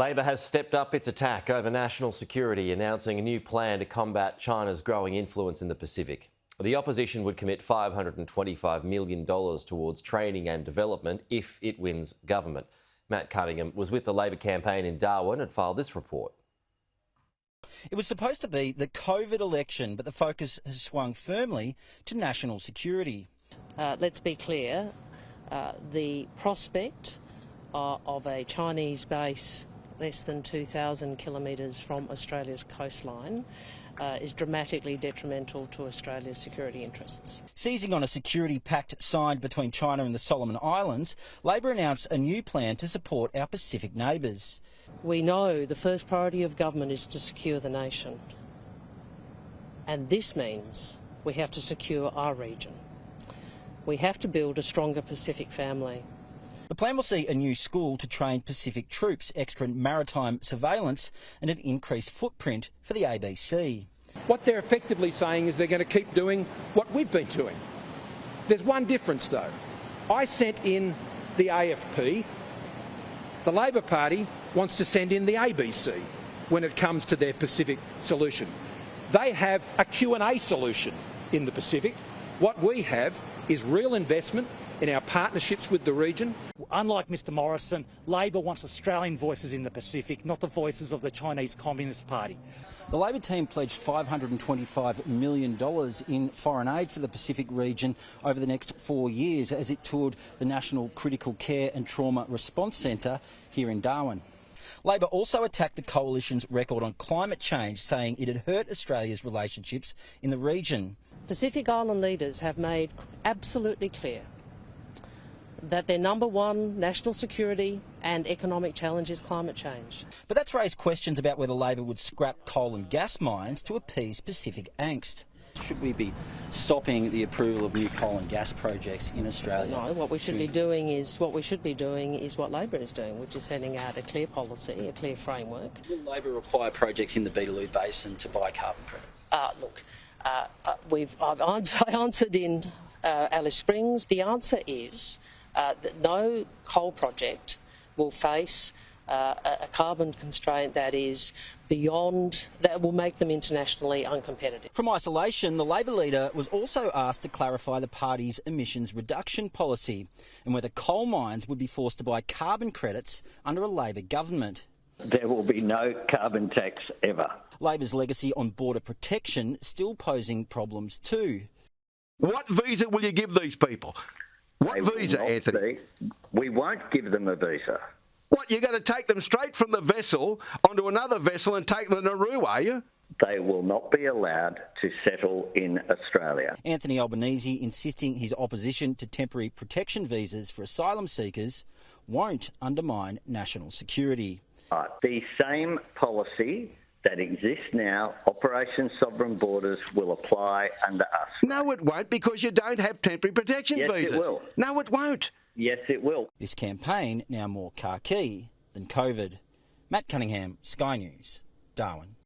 Labor has stepped up its attack over national security, announcing a new plan to combat China's growing influence in the Pacific. The opposition would commit $525 million towards training and development if it wins government. Matt Cunningham was with the Labor campaign in Darwin and filed this report. It was supposed to be the COVID election, but the focus has swung firmly to national security. Let's be clear, the prospect of a Chinese base less than 2,000 kilometres from Australia's coastline is dramatically detrimental to Australia's security interests. Seizing on a security pact signed between China and the Solomon Islands, Labor announced a new plan to support our Pacific neighbours. We know the first priority of government is to secure the nation, and this means we have to secure our region. We have to build a stronger Pacific family. The plan will see a new school to train Pacific troops, extra maritime surveillance and an increased footprint for the ABC. What they're effectively saying is they're going to keep doing what we've been doing. There's one difference though. I sent in the AFP. The Labor Party wants to send in the ABC when it comes to their Pacific solution. They have a Q&A solution in the Pacific. What we have is real investment in our partnerships with the region. Unlike Mr Morrison, Labor wants Australian voices in the Pacific, not the voices of the Chinese Communist Party. The Labor team pledged $525 million in foreign aid for the Pacific region over the next 4 years as it toured the National Critical Care and Trauma Response Centre here in Darwin. Labor also attacked the Coalition's record on climate change, saying it had hurt Australia's relationships in the region. Pacific Island leaders have made absolutely clear that their number one national security and economic challenge is climate change. But that's raised questions about whether Labor would scrap coal and gas mines to appease Pacific angst. Should we be stopping the approval of new coal and gas projects in Australia? No, what we should be doing is what Labor is doing, which is sending out a clear policy, a clear framework. Will Labor require projects in the Beetaloo Basin to buy carbon credits? I answered in Alice Springs. The answer is that no coal project will face a carbon constraint that is beyond, that will make them internationally uncompetitive. From isolation, the Labor leader was also asked to clarify the party's emissions reduction policy and whether coal mines would be forced to buy carbon credits under a Labor government. There will be no carbon tax ever. Labor's legacy on border protection still posing problems too. What visa will you give these people? What visa, Anthony? We won't give them a visa. What, you're going to take them straight from the vessel onto another vessel and take them to Nauru, are you? They will not be allowed to settle in Australia. Anthony Albanese insisting his opposition to temporary protection visas for asylum seekers won't undermine national security. The same policy that exists now, Operation Sovereign Borders, will apply under us. No, it won't, because you don't have temporary protection visas. Yes, it will. No, it won't. Yes, it will. This campaign now more khaki than COVID. Matt Cunningham, Sky News, Darwin.